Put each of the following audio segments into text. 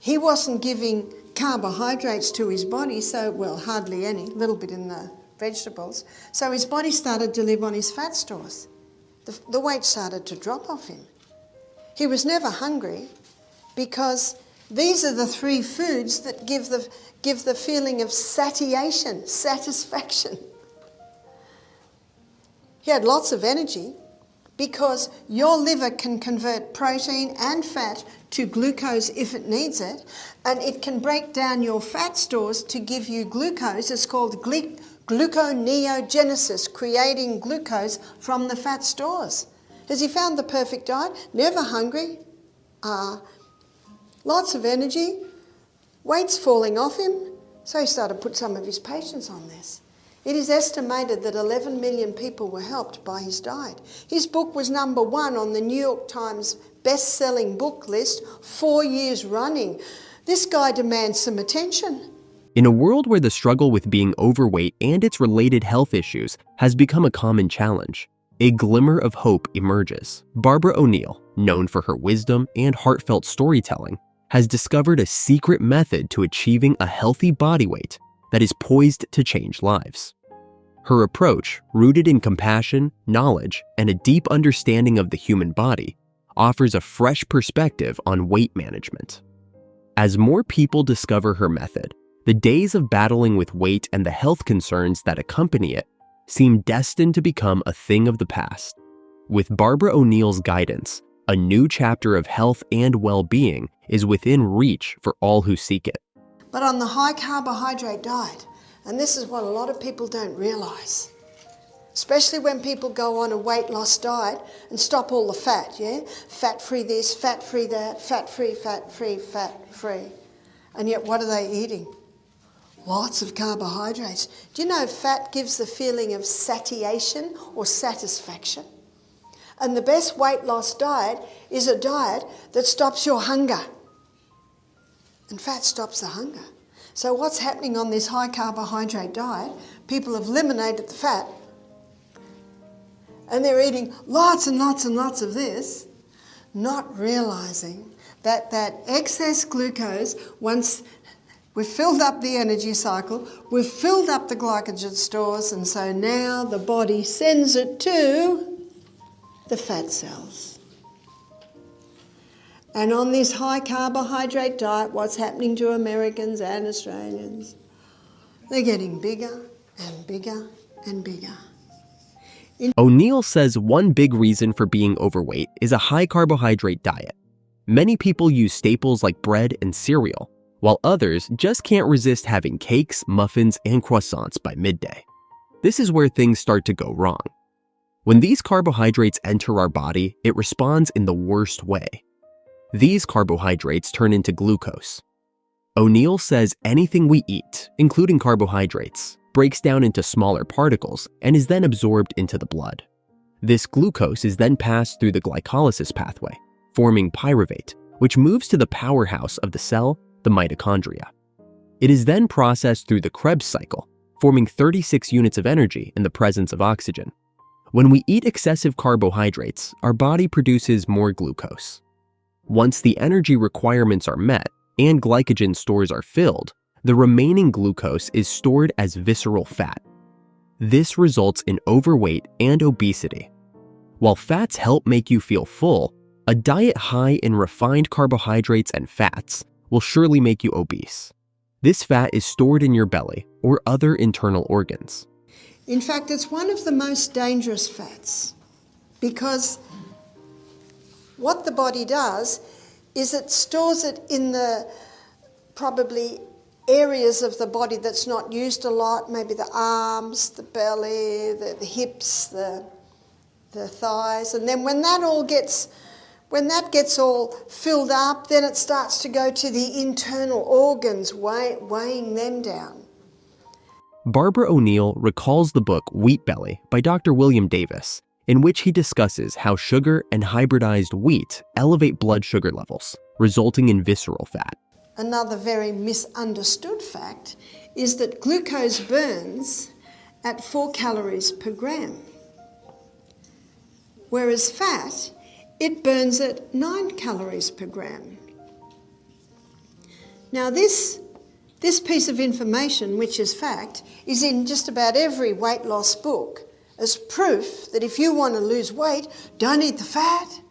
He wasn't giving carbohydrates to his body, so, well, hardly any, a little bit in the vegetables. So his body started to live on his fat stores. The weight started to drop off him. He was never hungry because these are the three foods that give the feeling of satiation, satisfaction. He had lots of energy because your liver can convert protein and fat to glucose if it needs it, and it can break down your fat stores to give you glucose. It's called gluconeogenesis, creating glucose from the fat stores. Has he found the perfect diet? Never hungry, lots of energy, weight's falling off him, so he started to put some of his patients on this. It is estimated that 11 million people were helped by his diet. His book was #1 on the New York Times best-selling book list 4 years running. This guy demands some attention. In a world where the struggle with being overweight and its related health issues has become a common challenge, a glimmer of hope emerges. Barbara O'Neill, known for her wisdom and heartfelt storytelling, has discovered a secret method to achieving a healthy body weight that is poised to change lives. Her approach, rooted in compassion, knowledge, and a deep understanding of the human body, offers a fresh perspective on weight management. As more people discover her method, the days of battling with weight and the health concerns that accompany it seem destined to become a thing of the past. With Barbara O'Neill's guidance, a new chapter of health and well-being is within reach for all who seek it. But on the high carbohydrate diet, and this is what a lot of people don't realise, especially when people go on a weight loss diet and stop all the fat, yeah? Fat-free this, fat-free that, fat-free, fat-free, fat-free. And yet what are they eating? Lots of carbohydrates. Do you know fat gives the feeling of satiation or satisfaction? And the best weight loss diet is a diet that stops your hunger. And fat stops the hunger. So what's happening on this high carbohydrate diet? People have eliminated the fat and they're eating lots and lots and lots of this, not realising that that excess glucose, once we've filled up the energy cycle, we've filled up the glycogen stores, and so now the body sends it to the fat cells. And on this high carbohydrate diet, what's happening to Americans and Australians? They're getting bigger and bigger and bigger. O'Neill says one big reason for being overweight is a high carbohydrate diet. Many people use staples like bread and cereal, while others just can't resist having cakes, muffins, and croissants by midday. This is where things start to go wrong. When these carbohydrates enter our body, it responds in the worst way. These carbohydrates turn into glucose. O'Neill says anything we eat, including carbohydrates, breaks down into smaller particles and is then absorbed into the blood. This glucose is then passed through the glycolysis pathway, forming pyruvate, which moves to the powerhouse of the cell, the mitochondria. It is then processed through the Krebs cycle, forming 36 units of energy in the presence of oxygen. When we eat excessive carbohydrates, our body produces more glucose. Once the energy requirements are met and glycogen stores are filled, the remaining glucose is stored as visceral fat. This results in overweight and obesity. While fats help make you feel full, a diet high in refined carbohydrates and fats will surely make you obese. This fat is stored in your belly or other internal organs. In fact, it's one of the most dangerous fats because what the body does is it stores it in the probably areas of the body that's not used a lot, maybe the arms, the belly, the hips, the thighs, and then when that gets all filled up, then it starts to go to the internal organs, weighing them down. Barbara O'Neill recalls the book Wheat Belly by Dr. William Davis, in which he discusses how sugar and hybridized wheat elevate blood sugar levels, resulting in visceral fat. Another very misunderstood fact is that glucose burns at 4 calories per gram, whereas fat, it burns at 9 calories per gram. Now this piece of information, which is fact, is in just about every weight loss book as proof that if you want to lose weight, don't eat the fat.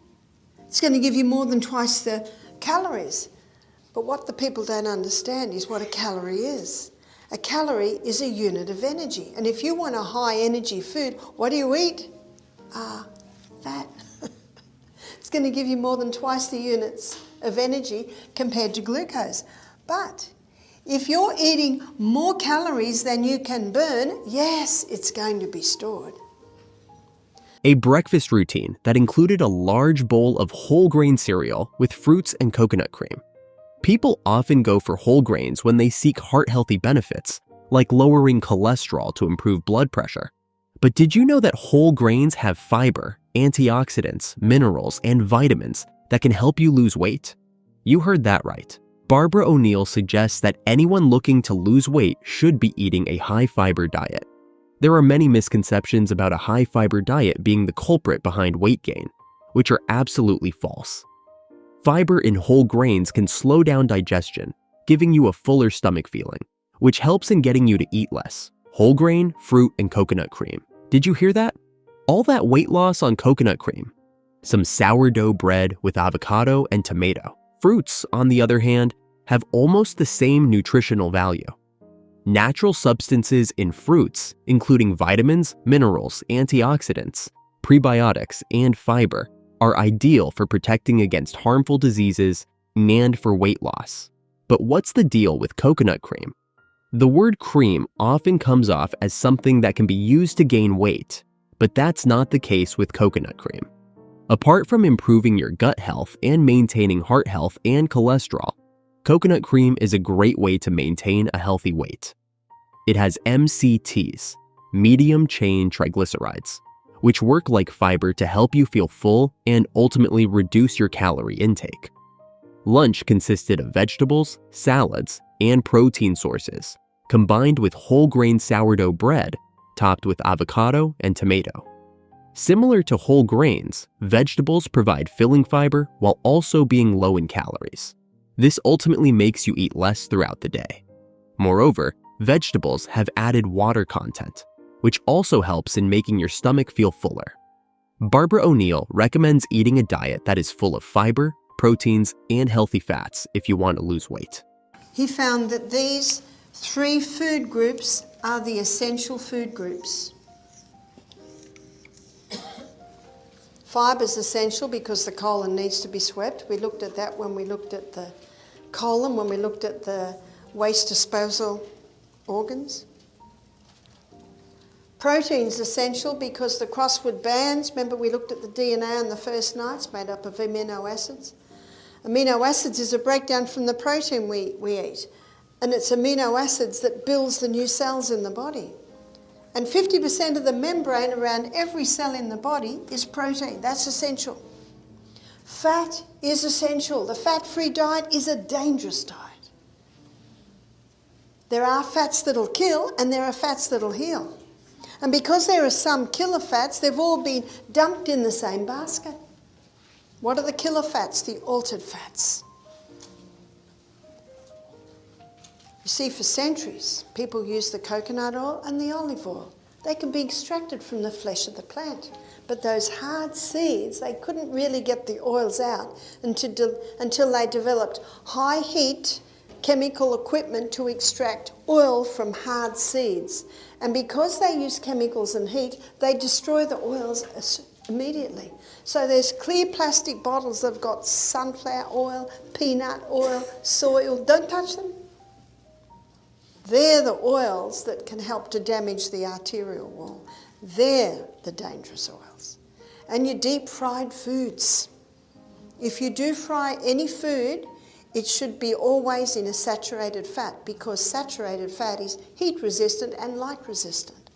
It's going to give you more than twice the calories. But what the people don't understand is what a calorie is. A calorie is a unit of energy. And if you want a high energy food, what do you eat? Fat. It's going to give you more than twice the units of energy compared to glucose. But if you're eating more calories than you can burn, yes, it's going to be stored. A breakfast routine that included a large bowl of whole grain cereal with fruits and coconut cream. People often go for whole grains when they seek heart-healthy benefits, like lowering cholesterol to improve blood pressure. But did you know that whole grains have fiber, antioxidants, minerals, and vitamins that can help you lose weight? You heard that right. Barbara O'Neill suggests that anyone looking to lose weight should be eating a high-fiber diet. There are many misconceptions about a high-fiber diet being the culprit behind weight gain, which are absolutely false. Fiber in whole grains can slow down digestion, giving you a fuller stomach feeling, which helps in getting you to eat less. Whole grain, fruit, and coconut cream. Did you hear that? All that weight loss on coconut cream. Some sourdough bread with avocado and tomato. Fruits, on the other hand, have almost the same nutritional value. Natural substances in fruits, including vitamins, minerals, antioxidants, prebiotics, and fiber, are ideal for protecting against harmful diseases and for weight loss. But what's the deal with coconut cream? The word cream often comes off as something that can be used to gain weight, but that's not the case with coconut cream. Apart from improving your gut health and maintaining heart health and cholesterol, coconut cream is a great way to maintain a healthy weight. It has MCTs, medium-chain triglycerides, which work like fiber to help you feel full and ultimately reduce your calorie intake. Lunch consisted of vegetables, salads, and protein sources, combined with whole grain sourdough bread topped with avocado and tomato. Similar to whole grains, vegetables provide filling fiber while also being low in calories. This ultimately makes you eat less throughout the day. Moreover, vegetables have added water content, which also helps in making your stomach feel fuller. Barbara O'Neill recommends eating a diet that is full of fiber, proteins, and healthy fats if you want to lose weight. He found that these 3 food groups are the essential food groups. Fibre is essential because the colon needs to be swept. We looked at that when we looked at the colon, when we looked at the waste disposal organs. Protein's essential because the crossword bands, remember we looked at the DNA on the first night, it's made up of amino acids. Amino acids is a breakdown from the protein we eat, and it's amino acids that builds the new cells in the body. And 50% of the membrane around every cell in the body is protein. That's essential. Fat is essential. The fat-free diet is a dangerous diet. There are fats that'll kill and there are fats that'll heal. And because there are some killer fats, they've all been dumped in the same basket. What are the killer fats? The altered fats. You see, for centuries, people used the coconut oil and the olive oil. They can be extracted from the flesh of the plant. But those hard seeds, they couldn't really get the oils out until they developed high heat chemical equipment to extract oil from hard seeds. And because they use chemicals and heat, they destroy the oils immediately. So there's clear plastic bottles that have got sunflower oil, peanut oil, soy oil. Don't touch them. They're the oils that can help to damage the arterial wall. They're the dangerous oils. And your deep-fried foods. If you do fry any food, it should be always in a saturated fat because saturated fat is heat-resistant and light-resistant.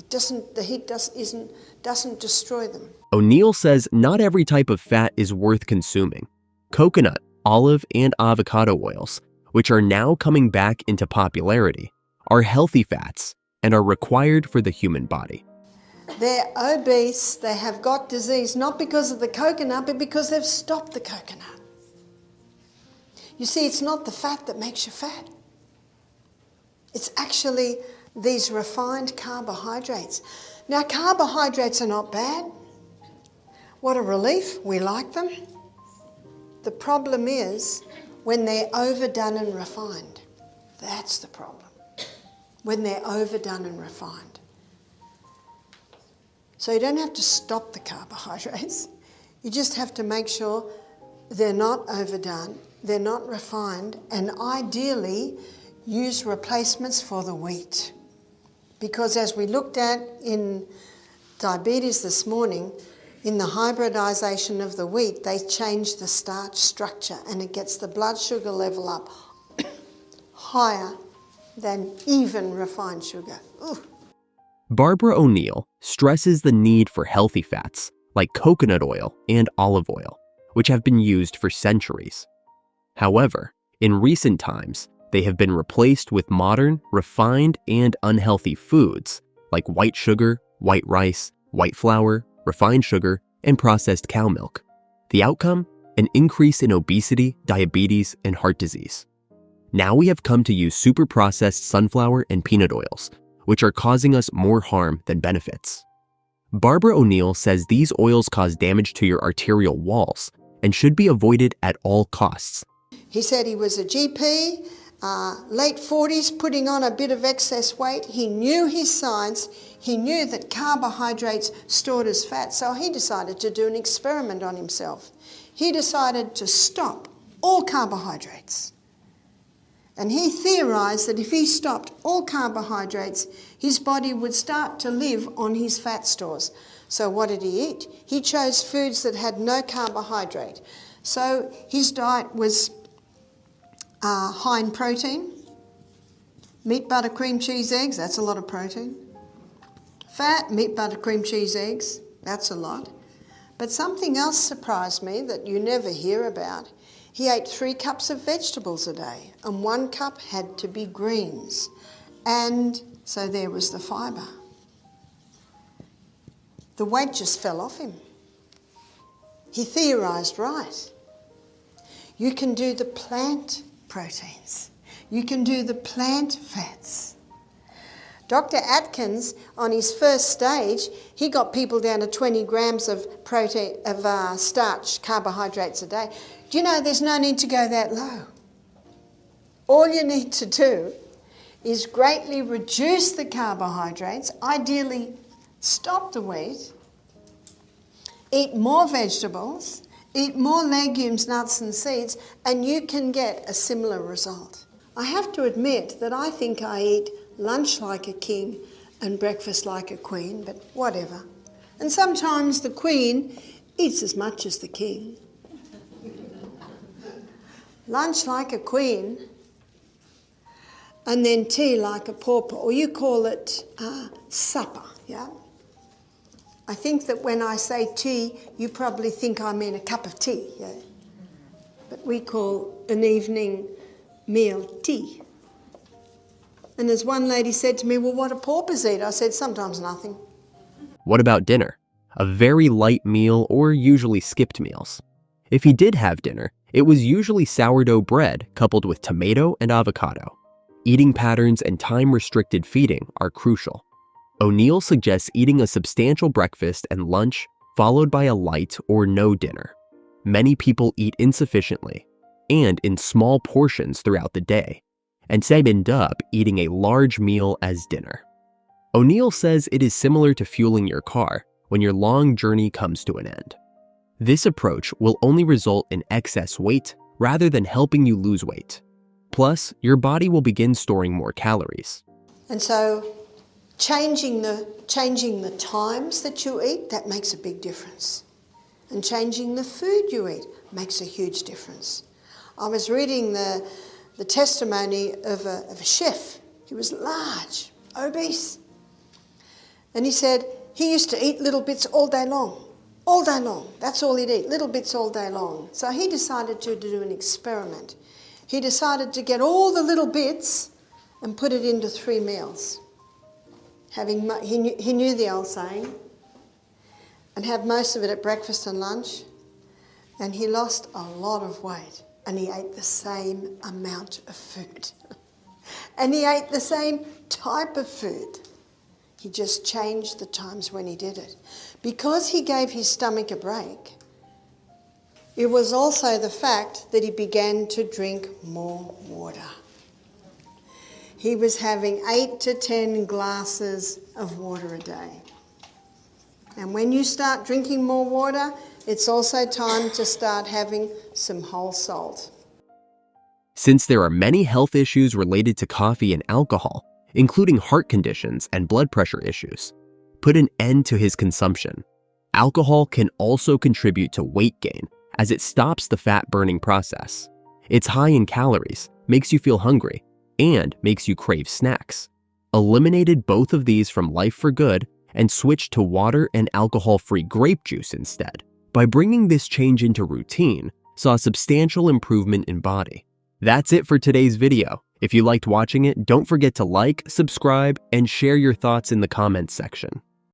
The heat doesn't destroy them. O'Neill says not every type of fat is worth consuming. Coconut, olive, and avocado oils, which are now coming back into popularity, are healthy fats and are required for the human body. They're obese, they have got disease, not because of the coconut, but because they've stopped the coconut. You see, it's not the fat that makes you fat. It's actually these refined carbohydrates. Now, carbohydrates are not bad. What a relief. We like them. The problem is when they're overdone and refined. That's the problem. When they're overdone and refined. So you don't have to stop the carbohydrates. You just have to make sure they're not overdone, they're not refined, and ideally use replacements for the wheat. Because as we looked at in diabetes this morning, in the hybridization of the wheat, they change the starch structure and it gets the blood sugar level up higher than even refined sugar. Ooh. Barbara O'Neill stresses the need for healthy fats like coconut oil and olive oil, which have been used for centuries. However, in recent times, they have been replaced with modern, refined, and unhealthy foods like white sugar, white rice, white flour, refined sugar, and processed cow milk. The outcome? An increase in obesity, diabetes, and heart disease. Now we have come to use super processed sunflower and peanut oils, which are causing us more harm than benefits. Barbara O'Neill says these oils cause damage to your arterial walls and should be avoided at all costs. He said he was a GP, late 40s, putting on a bit of excess weight. He knew his science. He knew that carbohydrates stored as fat, so he decided to do an experiment on himself. He decided to stop all carbohydrates. And he theorised that if he stopped all carbohydrates, his body would start to live on his fat stores. So what did he eat? He chose foods that had no carbohydrate. So his diet was high in protein, meat, butter, cream, cheese, eggs, that's a lot of protein. Fat, meat, butter, cream, cheese, eggs, that's a lot. But something else surprised me that you never hear about. He ate 3 cups of vegetables a day, and 1 cup had to be greens. And so there was the fibre. The weight just fell off him. He theorised right. You can do the plant proteins. You can do the plant fats. Dr. Atkins, on his first stage, he got people down to 20 grams of starch, carbohydrates a day. Do you know there's no need to go that low? All you need to do is greatly reduce the carbohydrates, ideally stop the wheat, eat more vegetables, eat more legumes, nuts and seeds, and you can get a similar result. I have to admit that I think I eat lunch like a king and breakfast like a queen, but whatever. And sometimes the queen eats as much as the king. Lunch like a queen, and then tea like a pauper, or you call it supper, yeah? I think that when I say tea, you probably think I mean a cup of tea, yeah? But we call an evening meal tea. And as one lady said to me, well, what do paupers eat? I said, sometimes nothing. What about dinner? A very light meal or usually skipped meals. If he did have dinner, it was usually sourdough bread coupled with tomato and avocado. Eating patterns and time-restricted feeding are crucial. O'Neill suggests eating a substantial breakfast and lunch followed by a light or no dinner. Many people eat insufficiently and in small portions throughout the day, and say end up eating a large meal as dinner. O'Neill says it is similar to fueling your car when your long journey comes to an end. This approach will only result in excess weight rather than helping you lose weight. Plus, your body will begin storing more calories. And so changing the times that you eat, that makes a big difference. And changing the food you eat makes a huge difference. I was reading the testimony of a chef. He was large, obese. And he said he used to eat little bits all day long. All day long. That's all he'd eat, little bits all day long. So he decided to do an experiment. He decided to get all the little bits and put it into 3 meals. He knew the old saying, and have most of it at breakfast and lunch. And he lost a lot of weight. and he ate the same amount of food. And he ate the same type of food. He just changed the times when he did it. Because he gave his stomach a break, it was also the fact that he began to drink more water. He was having 8 to 10 glasses of water a day. And when you start drinking more water, it's also time to start having some whole salt. Since there are many health issues related to coffee and alcohol, including heart conditions and blood pressure issues, put an end to his consumption. Alcohol can also contribute to weight gain as it stops the fat-burning process. It's high in calories, makes you feel hungry, and makes you crave snacks. Eliminated both of these from life for good and switched to water and alcohol-free grape juice instead. By bringing this change into routine, saw substantial improvement in body. That's it for today's video. If you liked watching it, don't forget to like, subscribe, and share your thoughts in the comments section.